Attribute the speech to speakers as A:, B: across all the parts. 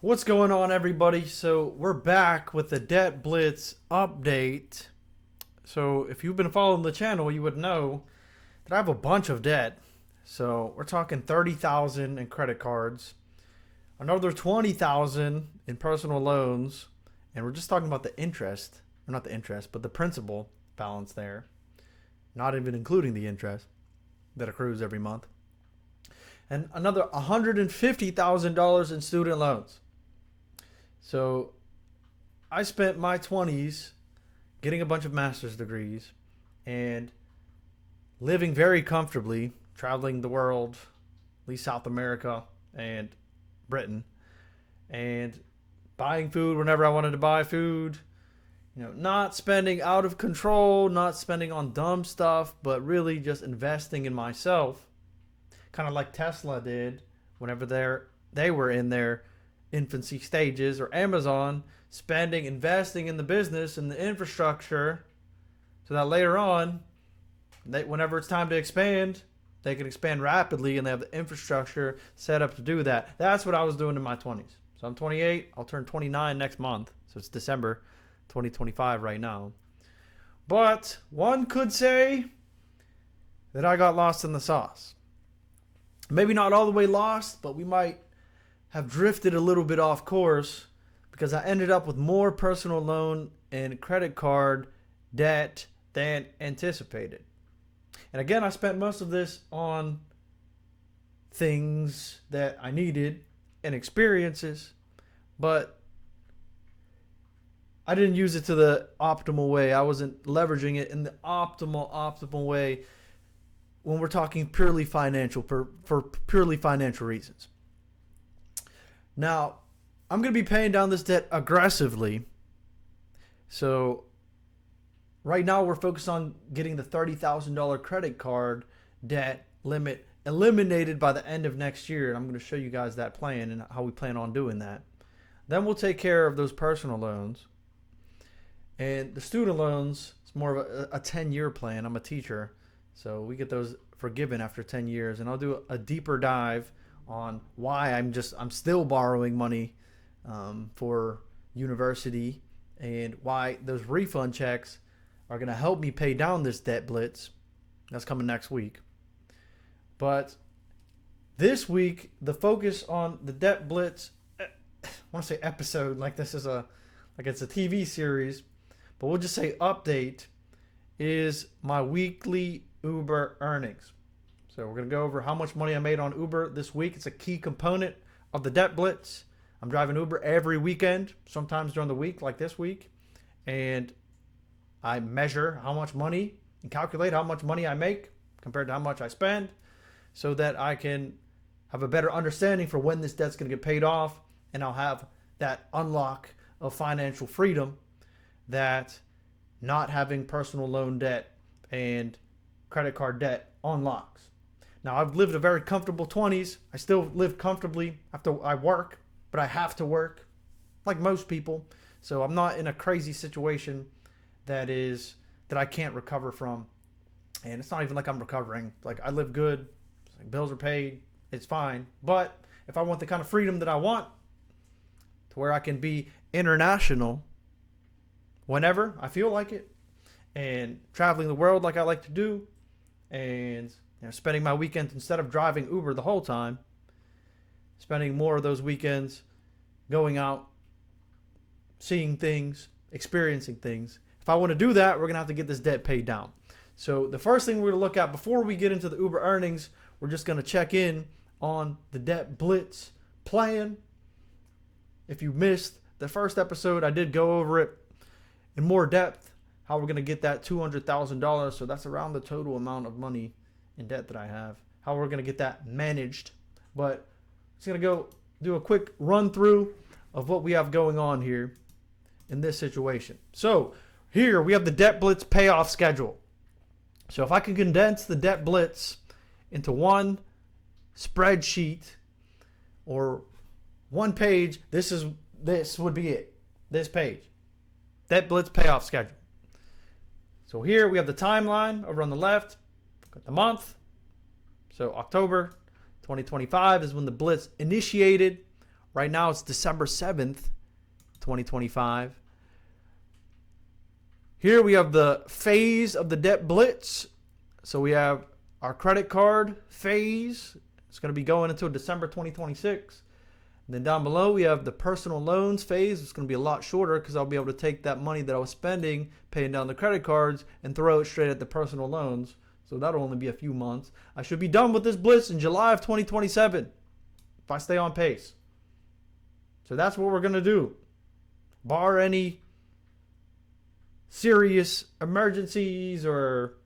A: What's going on, everybody? So we're back with the Debt Blitz update. So if you've been following the channel, you would know that I have a bunch of debt. So we're talking 30,000 in credit cards, another 20,000 in personal loans, and we're just talking about the interest, or not the interest, but the principal balance there, not even including the interest that accrues every month, and another $150,000 in student loans. So I spent my 20s getting a bunch of master's degrees and living very comfortably, traveling the world, at least South America and Britain, and buying food whenever I wanted to buy food. Not spending out of control, not spending on dumb stuff, but really just investing in myself, kind of like Tesla did whenever they were in their infancy stages, or Amazon investing in the business and the infrastructure so that later on, whenever it's time to expand, they can expand rapidly and they have the infrastructure set up to do that. That's what I was doing in my 20s. So I'm 28. I'll turn 29 next month. So it's December 2025 right now. But one could say that I got lost in the sauce. Maybe not all the way lost, but we might have drifted a little bit off course because I ended up with more personal loan and credit card debt than anticipated. And again, I spent most of this on things that I needed and experiences, but I didn't use it to the optimal way. I wasn't leveraging it in the optimal way when we're talking purely financial, for purely financial reasons. Now, I'm going to be paying down this debt aggressively. So right now we're focused on getting the $30,000 credit card debt limit eliminated by the end of next year. And I'm going to show you guys that plan and how we plan on doing that. Then we'll take care of those personal loans. And the student loans, it's more of a 10-year plan. I'm a teacher, so we get those forgiven after 10 years. And I'll do a deeper dive on why I'm still borrowing money for university, and why those refund checks are going to help me pay down this debt blitz. That's coming next week. But this week, the focus on the debt blitz, I want to say episode, like this is like it's a TV series, but we'll just say update, is my weekly Uber earnings. So we're going to go over how much money I made on Uber this week. It's a key component of the debt blitz. I'm driving Uber every weekend, sometimes during the week like this week. And I measure how much money and calculate how much money I make compared to how much I spend, so that I can have a better understanding for when this debt's going to get paid off. And I'll have that unlock of financial freedom that not having personal loan debt and credit card debt unlocks. Now, I've lived a very comfortable 20s. I still live comfortably after I work, but I have to work like most people. So I'm not in a crazy situation that I can't recover from. And it's not even like I'm recovering. Like, I live good. Like, bills are paid. It's fine. But if I want the kind of freedom that I want, to where I can be international whenever I feel like it, and traveling the world like I like to do, and spending my weekends, instead of driving Uber the whole time, spending more of those weekends going out, seeing things, experiencing things. If I want to do that, we're going to have to get this debt paid down. So the first thing we're going to look at before we get into the Uber earnings, we're just going to check in on the debt blitz plan. If you missed the first episode, I did go over it in more depth, how we're going to get that $200,000. So that's around the total amount of money in debt that I have, how we're going to get that managed. But it's going to go do a quick run through of what we have going on here in this situation. So here we have the debt blitz payoff schedule. So if I can condense the debt blitz into one spreadsheet or one page, this would be it. This page, debt blitz payoff schedule. So here we have the timeline over on the left. Got the month. So October 2025 is when the blitz initiated. Right now it's December 7th, 2025. Here we have the phase of the debt blitz. So we have our credit card phase. It's going to be going until December 2026. And then down below we have the personal loans phase. It's going to be a lot shorter because I'll be able to take that money that I was spending paying down the credit cards and throw it straight at the personal loans. So that'll only be a few months. I should be done with this blitz in July of 2027 if I stay on pace. So that's what we're going to do. Bar any serious emergencies or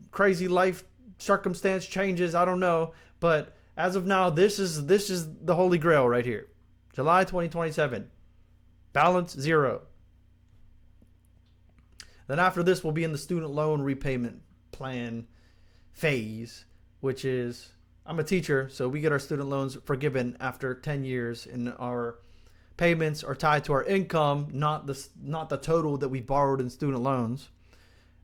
A: crazy life circumstance changes, I don't know, but as of now, this is the holy grail right here. July 2027. Balance zero. Then after this, we'll be in the student loan repayment plan phase, which is, I'm a teacher, so we get our student loans forgiven after 10 years, and our payments are tied to our income, not the total that we borrowed in student loans.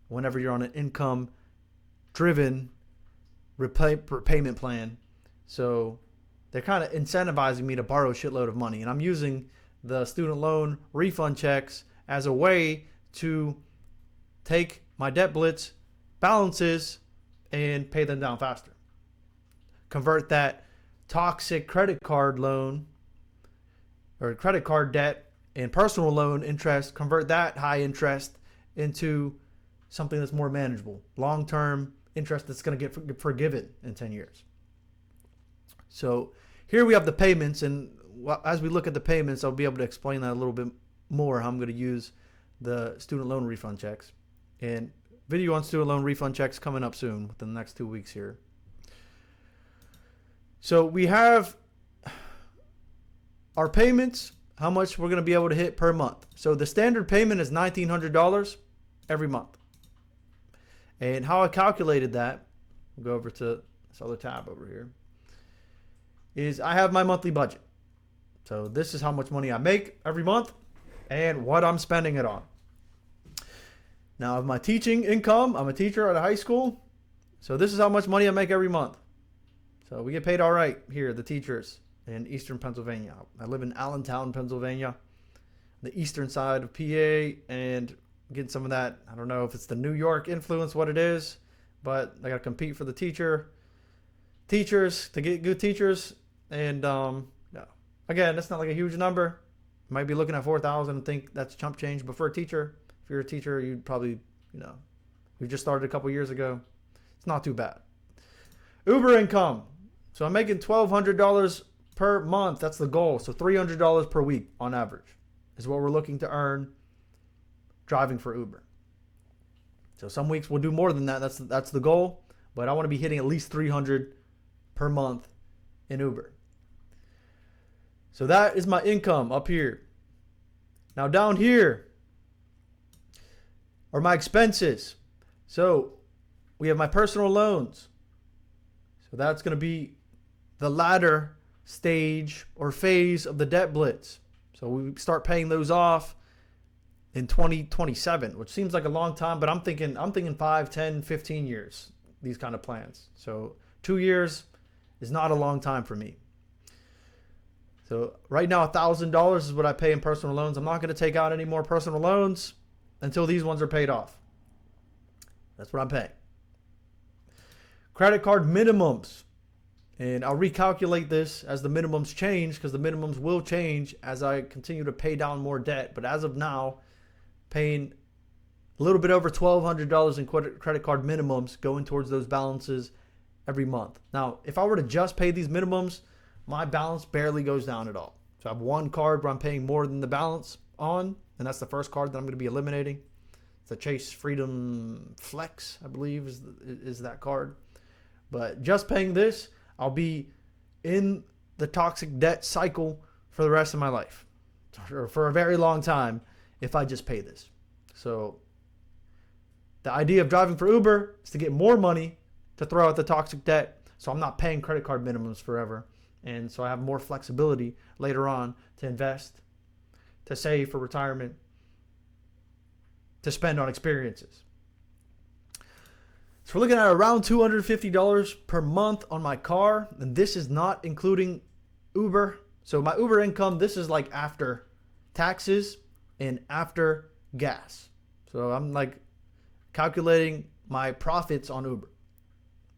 A: Whenever you're on an income-driven repayment plan. So they're kind of incentivizing me to borrow a shitload of money. And I'm using the student loan refund checks as a way to take my debt blitz balances and pay them down faster. Convert that toxic credit card loan or credit card debt and personal loan interest, convert that high interest into something that's more manageable. Long-term interest that's going to get forgiven in 10 years. So here we have the payments, and as we look at the payments, I'll be able to explain that a little bit more, how I'm going to use the student loan refund checks. And video on student loan refund checks coming up soon within the next 2 weeks here. So we have our payments, how much we're going to be able to hit per month. So the standard payment is $1,900 every month. And how I calculated that, we'll go over to this other tab over here, is I have my monthly budget. So this is how much money I make every month and what I'm spending it on. Now, of my teaching income, I'm a teacher at a high school. So this is how much money I make every month. So we get paid all right here, the teachers in Eastern Pennsylvania. I live in Allentown, Pennsylvania, the eastern side of PA, and getting some of that. I don't know if it's the New York influence, what it is, but I got to compete for the teachers to get good teachers. And again, that's not like a huge number. You might be looking at 4,000 and think that's chump change, but for a teacher, if you're a teacher, you'd probably, we just started a couple years ago. It's not too bad. Uber income. So I'm making $1,200 per month. That's the goal. So $300 per week on average is what we're looking to earn driving for Uber. So some weeks we'll do more than that. That's the goal. But I want to be hitting at least $300 per month in Uber. So that is my income up here. Now down here are my expenses. So we have my personal loans. So that's going to be the latter stage or phase of the debt blitz. So we start paying those off in 2027, which seems like a long time, but I'm thinking 5, 10, 15 years, these kind of plans. So 2 years is not a long time for me. So right now, $1,000 is what I pay in personal loans. I'm not going to take out any more personal loans until these ones are paid off. That's what I'm paying. Credit card minimums. And I'll recalculate this as the minimums change, because the minimums will change as I continue to pay down more debt. But as of now, paying a little bit over $1,200 in credit card minimums going towards those balances every month. Now, if I were to just pay these minimums, my balance barely goes down at all. So I have one card where I'm paying more than the balance on, and that's the first card that I'm going to be eliminating. It's the Chase Freedom Flex, I believe, is that card. But just paying this, I'll be in the toxic debt cycle for the rest of my life, or for a very long time, if I just pay this. So the idea of driving for Uber is to get more money to throw out the toxic debt, so I'm not paying credit card minimums forever. And so I have more flexibility later on to invest, to save for retirement, to spend on experiences. So we're looking at around $250 per month on my car, and this is not including Uber. So my Uber income, this is like after taxes and after gas. So I'm like calculating my profits on Uber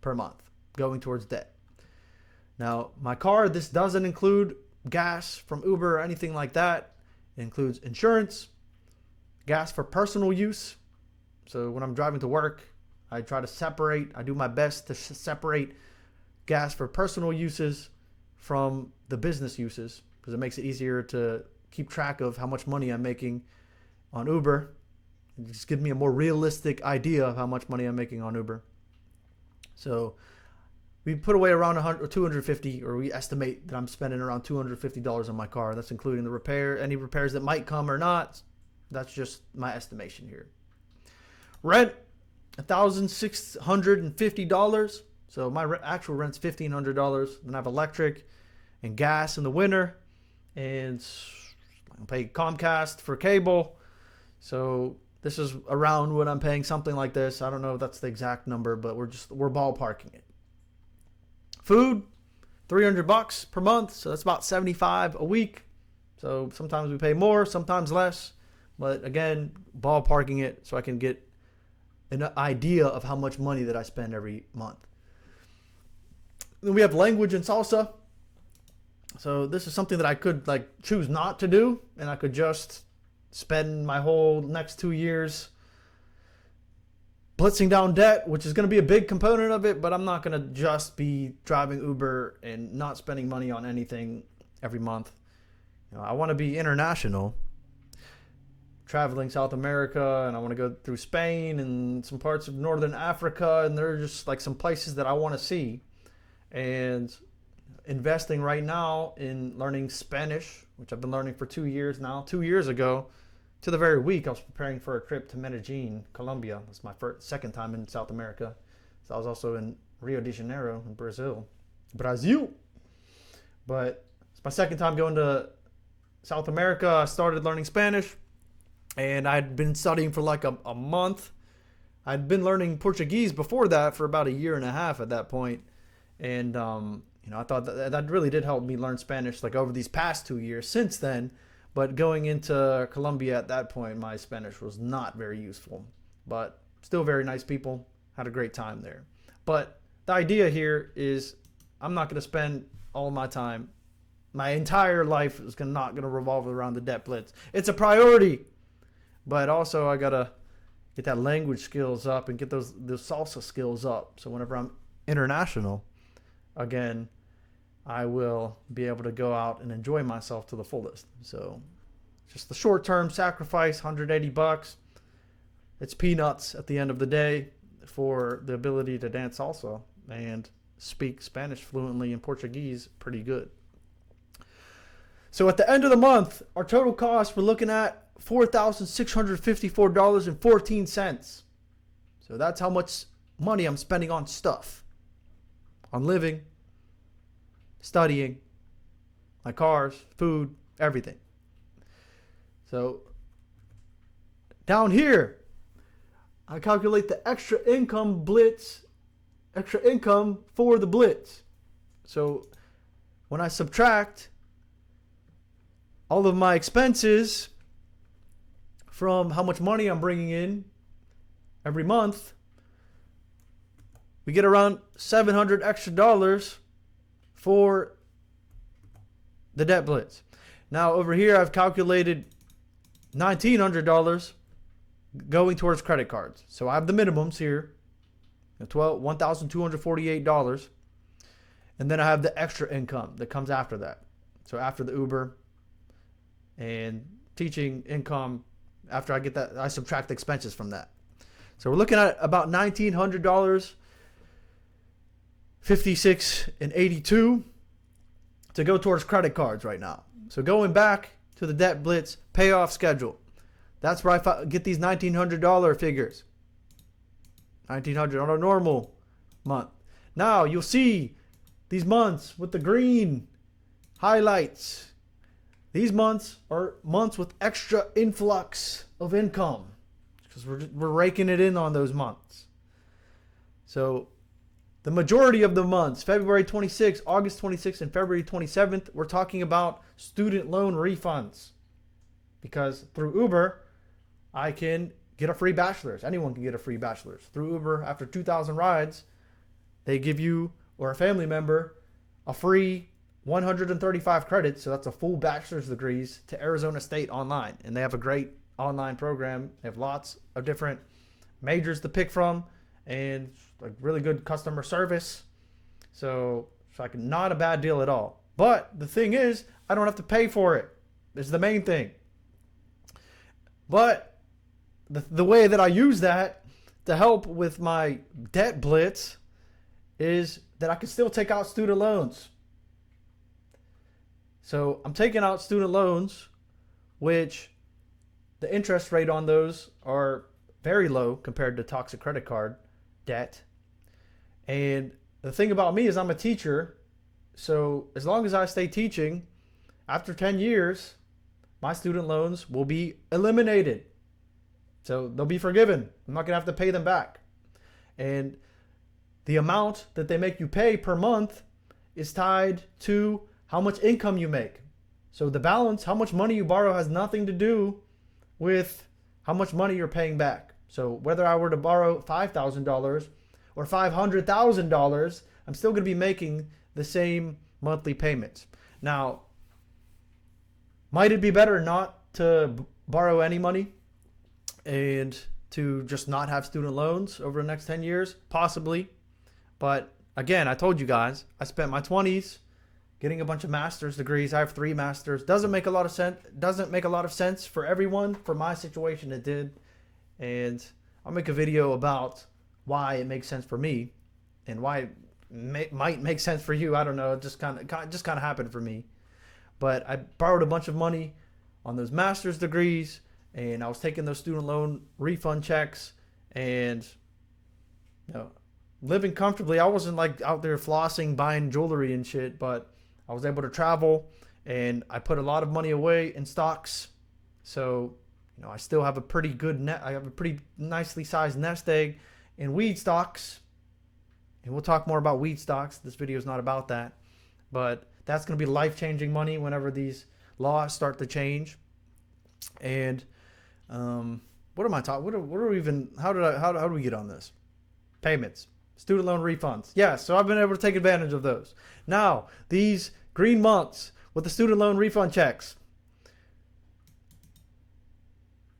A: per month going towards debt. Now, my car, this doesn't include gas from Uber or anything like that. It includes insurance, gas for personal use. So when I'm driving to work, I do my best to separate gas for personal uses from the business uses, because it makes it easier to keep track of how much money I'm making on Uber. It just gives me a more realistic idea of how much money I'm making on Uber. So we put away around 100 or 250, or we estimate that I'm spending around $250 on my car. That's including the repair, any repairs that might come or not. That's just my estimation here. Rent, $1,650. So my actual rent's $1,500. Then I have electric and gas in the winter, and I pay Comcast for cable. So this is around what I'm paying, something like this. I don't know if that's the exact number, but we're ballparking it. Food, $300 per month, so that's about $75 a week. So sometimes we pay more, sometimes less, but again, ballparking it so I can get an idea of how much money that I spend every month. Then we have language and salsa. So this is something that I could like choose not to do, and I could just spend my whole next 2 years blitzing down debt, which is going to be a big component of it, but I'm not going to just be driving Uber and not spending money on anything every month. I want to be international, traveling South America, and I want to go through Spain and some parts of Northern Africa, and there are just like some places that I want to see. And investing right now in learning Spanish, which I've been learning for 2 years now. 2 years ago, to the very week, I was preparing for a trip to Medellin, Colombia. That's my second time in South America. So I was also in Rio de Janeiro in Brazil. But it's my second time going to South America. I started learning Spanish, and I'd been studying for like a month. I'd been learning Portuguese before that for about a year and a half at that point. And, I thought that really did help me learn Spanish like over these past 2 years since then. But going into Colombia at that point, my Spanish was not very useful. But still very nice people. Had a great time there. But the idea here is I'm not going to spend all my time. My entire life is not going to revolve around the debt blitz. It's a priority. But also I got to get that language skills up and get those salsa skills up. So whenever I'm international, again, I will be able to go out and enjoy myself to the fullest. So just the short-term sacrifice, $180. It's peanuts at the end of the day for the ability to dance salsa and speak Spanish fluently and Portuguese pretty good. So at the end of the month, our total cost, we're looking at $4,654.14. So that's how much money I'm spending on stuff. On living, studying, my cars, food, everything. So down here, I calculate the extra income for the blitz. So when I subtract all of my expenses from how much money I'm bringing in every month, we get around $700 extra for the debt blitz. Now over here, I've calculated $1,900 going towards credit cards. So I have the minimums here, $1,248, and then I have the extra income that comes after that. So after the Uber and teaching income, after I get that, I subtract the expenses from that. So we're looking at about $1,900. 56 and 82 to go towards credit cards right now. So going back to the debt blitz payoff schedule, that's where I get these $1,900 figures. $1,900 on a normal month. Now you'll see these months with the green highlights. These months are months with extra influx of income because we're raking it in on those months. So the majority of the months, February 26th, August 26th, and February 27th, we're talking about student loan refunds. Because through Uber, I can get a free bachelor's. Anyone can get a free bachelor's. Through Uber, after 2,000 rides, they give you or a family member a free 135 credits. So that's a full bachelor's degrees to Arizona State online. And they have a great online program. They have lots of different majors to pick from and like really good customer service. So it's like not a bad deal at all. But the thing is, I don't have to pay for it. It's the main thing. But the way that I use that to help with my debt blitz is that I can still take out student loans. So I'm taking out student loans, which the interest rate on those are very low compared to toxic credit card debt. And the thing about me is I'm a teacher. So as long as I stay teaching, after 10 years, my student loans will be eliminated. So they'll be forgiven. I'm not going to have to pay them back. And the amount that they make you pay per month is tied to how much income you make. So the balance, how much money you borrow, has nothing to do with how much money you're paying back. So whether I were to borrow $5,000 or $500,000, I'm still going to be making the same monthly payments. Now, might it be better not to borrow any money and to just not have student loans over the next 10 years? Possibly. But again, I told you guys, I spent my 20s getting a bunch of master's degrees. I have 3 masters. Doesn't make a lot of sense for everyone. For my situation, it did. And I'll make a video about why it makes sense for me and why it might make sense for you. I don't know. It just kind of happened for me. But I borrowed a bunch of money on those master's degrees, and I was taking those student loan refund checks and living comfortably. I wasn't like out there flossing, buying jewelry and shit, but I was able to travel, and I put a lot of money away in stocks. So, I still have a pretty good I have a pretty nicely sized nest egg in weed stocks. And we'll talk more about weed stocks. This video is not about that. But that's going to be life-changing money whenever these laws start to change. And what am I talking? What are we even? How do we get on this? Payments, student loan refunds. Yeah, so I've been able to take advantage of those. Now these green months with the student loan refund checks,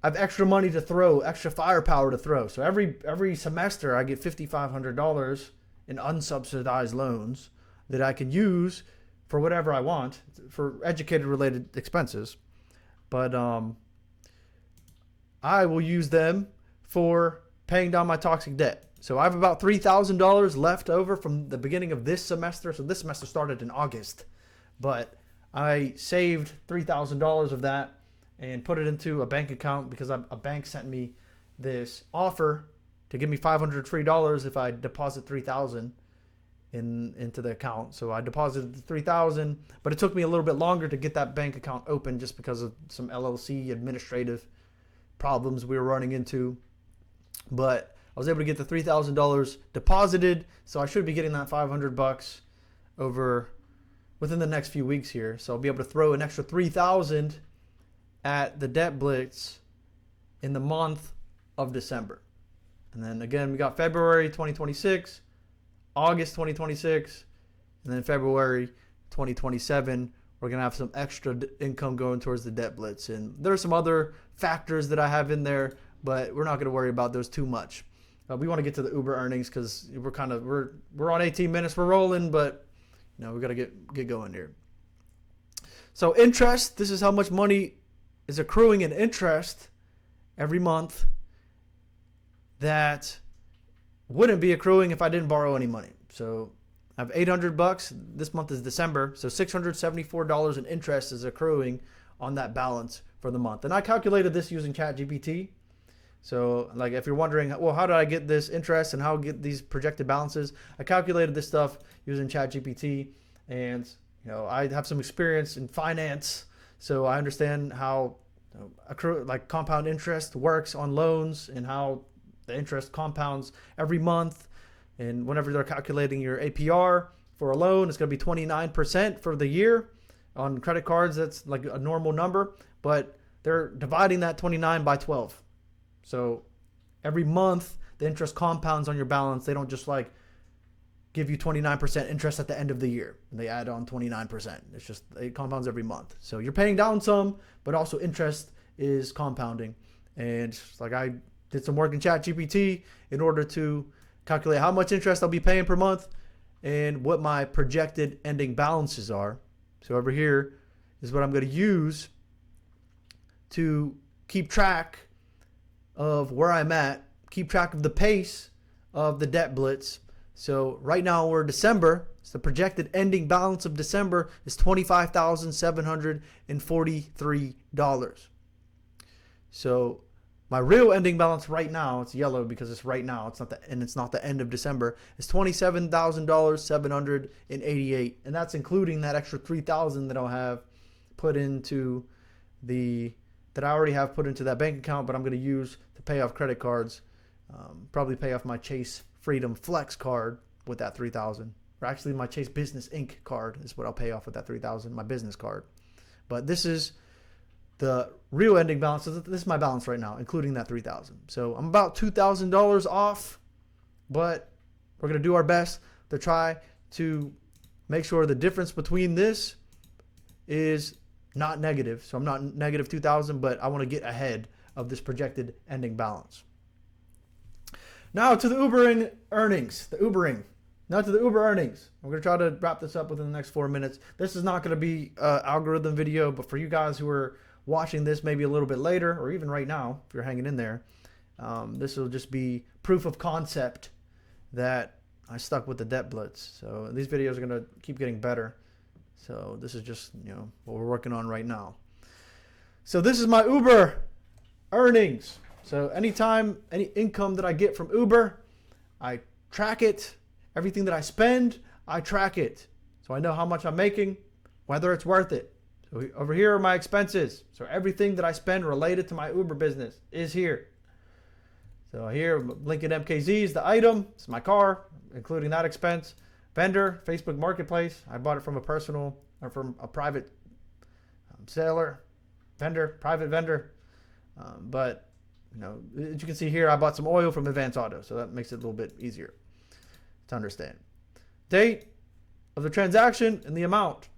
A: I have extra money to throw, extra firepower to throw. So every semester I get $5,500 in unsubsidized loans that I can use for whatever I want, for educator-related expenses. But I will use them for paying down my toxic debt. So I have about $3,000 left over from the beginning of this semester. So this semester started in August. But I saved $3,000 of that and put it into a bank account because a bank sent me this offer to give me $500 free if I deposit $3,000 into the account. So I deposited $3,000, but it took me a little bit longer to get that bank account open just because of some LLC administrative problems we were running into. But I was able to get the $3,000 deposited, so I should be getting that $500 over within the next few weeks here. So I'll be able to throw an extra $3,000 at the debt blitz in the month of December. And then again, we got February 2026, August 2026, and then February 2027. We're going to have some extra income going towards the debt blitz. And there are some other factors that I have in there, but we're not going to worry about those too much. We want to get to the Uber earnings because we're on 18 minutes. We're rolling, but we got to get going here. So interest, this is how much money is accruing in interest every month that wouldn't be accruing if I didn't borrow any money. So I have $800. This month is December, so $674 in interest is accruing on that balance for the month. And I calculated this using ChatGPT. So like if you're wondering, well, how did I get this interest and how I get these projected balances? I calculated this stuff using ChatGPT, and I have some experience in finance, so I understand how compound interest works on loans and how the interest compounds every month. And whenever they're calculating your APR for a loan, it's going to be 29% for the year. On credit cards, that's like a normal number, but they're dividing that 29 by 12. So every month, the interest compounds on your balance. They don't just like give you 29% interest at the end of the year. And they add on 29%. It's just, it compounds every month. So you're paying down some, but also interest is compounding. And like I did some work in ChatGPT in order to calculate how much interest I'll be paying per month and what my projected ending balances are. So over here is what I'm going to use to keep track of where I'm at, keep track of the pace of the debt blitz. So right now we're December. So the projected ending balance of December is $25,743. So my real ending balance right now, it's yellow because it's right now, it's not the end of December, is $27,788, and that's including that extra $3,000 that I'll have put into that I already have put into that bank account, but I'm going to use to pay off credit cards. Probably pay off my Chase Freedom Flex card with that $3,000, or actually my Chase Business Inc. card is what I'll pay off with that $3,000, my business card. But this is the real ending balance. So this is my balance right now, including that $3,000. So I'm about $2,000 off, but we're going to do our best to try to make sure the difference between this is not negative. So I'm not negative 2,000, but I want to get ahead of this projected ending balance. Now to the Ubering earnings, Now to the Uber earnings. I'm going to try to wrap this up within the next 4 minutes. This is not going to be an algorithm video, but for you guys who are watching this maybe a little bit later, or even right now, if you're hanging in there, this will just be proof of concept that I stuck with the debt blitz. So these videos are going to keep getting better. So this is just, what we're working on right now. So this is my Uber earnings. So anytime, any income that I get from Uber, I track it. Everything that I spend, I track it. So I know how much I'm making, whether it's worth it. So over here are my expenses. So everything that I spend related to my Uber business is here. So here, Lincoln MKZ is the item. It's my car, including that expense. Vendor, Facebook Marketplace. I bought it from a personal or from a private seller. Vendor, private vendor. But, as you can see here, I bought some oil from Advance Auto. So that makes it a little bit easier to understand. Date of the transaction and the amount.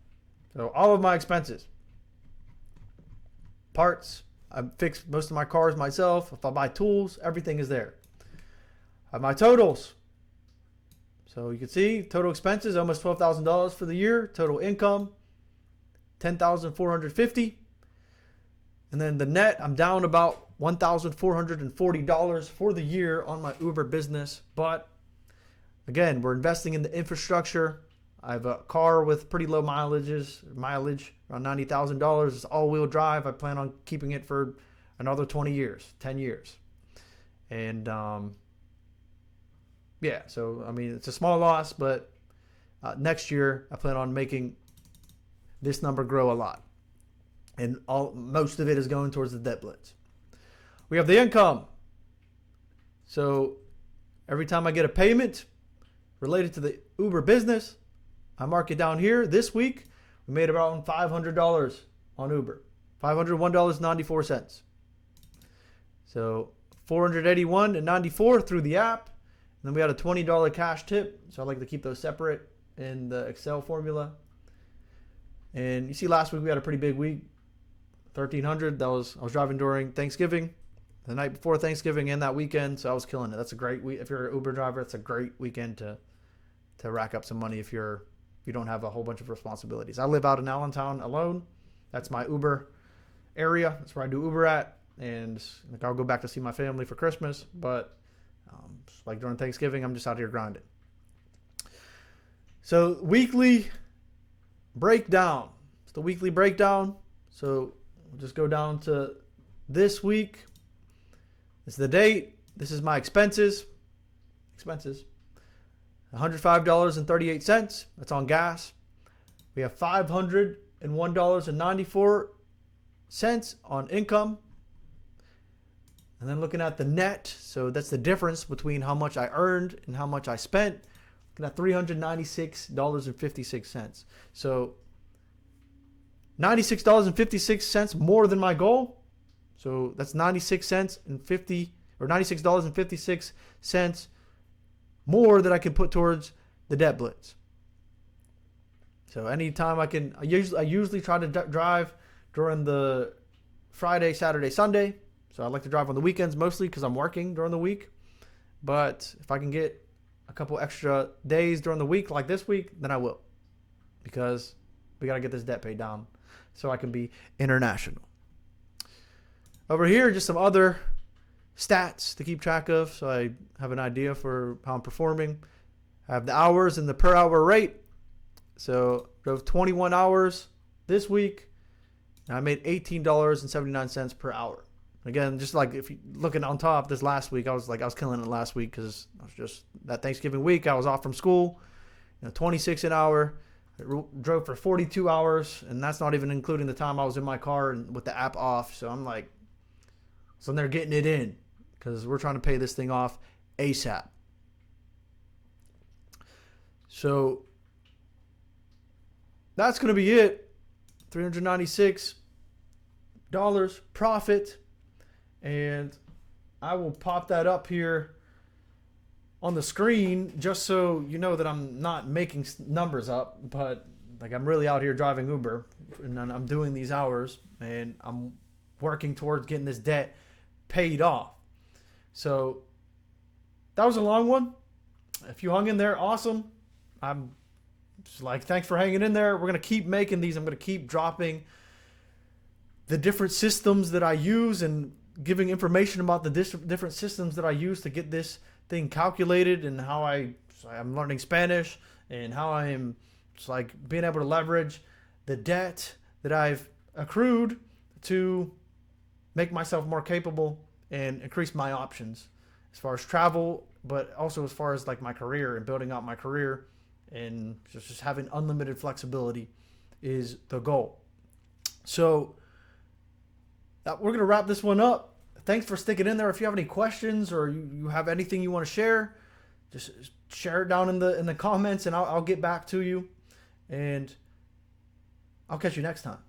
A: So all of my expenses. Parts. I fix most of my cars myself. If I buy tools, everything is there. I have my totals. So you can see total expenses, almost $12,000 for the year. Total income, $10,450. And then the net, I'm down about $1,440 for the year on my Uber business. But again, we're investing in the infrastructure. I have a car with pretty low mileage, around $90,000. It's all-wheel drive. I plan on keeping it for another 20 years, 10 years. And, so, it's a small loss, but next year I plan on making this number grow a lot. And most of it is going towards the debt blitz. We have the income. So every time I get a payment related to the Uber business, I mark it down here. This week, we made around $500 on Uber. $501.94. So $481.94 through the app. And then we had a $20 cash tip. So I like to keep those separate in the Excel formula. And you see last week we had a pretty big week. $1,300. I was driving during Thanksgiving, the night before Thanksgiving and that weekend. So I was killing it. That's a great week. If you're an Uber driver, it's a great weekend to rack up some money if you don't have a whole bunch of responsibilities. I live out in Allentown alone. That's my Uber area. That's where I do Uber at. And I'll go back to see my family for Christmas. But like during Thanksgiving, I'm just out here grinding. So weekly breakdown. It's the weekly breakdown. So we'll just go down to this week. It's the date. This is my expenses. $105.38. That's on gas. We have $501.94 on income. And then looking at the net, so that's the difference between how much I earned and how much I spent. Looking at $396.56. So $96.56 more than my goal. So that's 96 cents and 50 or $96.56 more that I can put towards the debt blitz. So anytime I usually try to drive during the Friday, Saturday, Sunday. So I like to drive on the weekends mostly because I'm working during the week. But if I can get a couple extra days during the week like this week, then I will. Because we got to get this debt paid down so I can be international. Over here, just some other stats to keep track of so I have an idea for how I'm performing. I have the hours and the per hour rate. So drove 21 hours this week, and I made $18.79 per hour. Again, just like if you looking on top, this last week I was killing it last week because I was just that Thanksgiving week I was off from school. 26 an hour. I drove for 42 hours, and that's not even including the time I was in my car and with the app off. So I'm like, so they're getting it in because we're trying to pay this thing off ASAP. So that's going to be it. $396 profit. And I will pop that up here on the screen just so you know that I'm not making numbers up, but like I'm really out here driving Uber and I'm doing these hours and I'm working towards getting this debt paid off. So that was a long one. If you hung in there, awesome. I'm just like, thanks for hanging in there. We're going to keep making these. I'm going to keep dropping the different systems that I use and giving information about the different systems that I use to get this thing calculated and how I'm learning Spanish and how I'm just like being able to leverage the debt that I've accrued to make myself more capable and increase my options as far as travel, but also as far as like my career and building out my career and just having unlimited flexibility is the goal. So we're going to wrap this one up. Thanks for sticking in there. If you have any questions or you have anything you want to share, just share it down in the comments and I'll get back to you. And I'll catch you next time.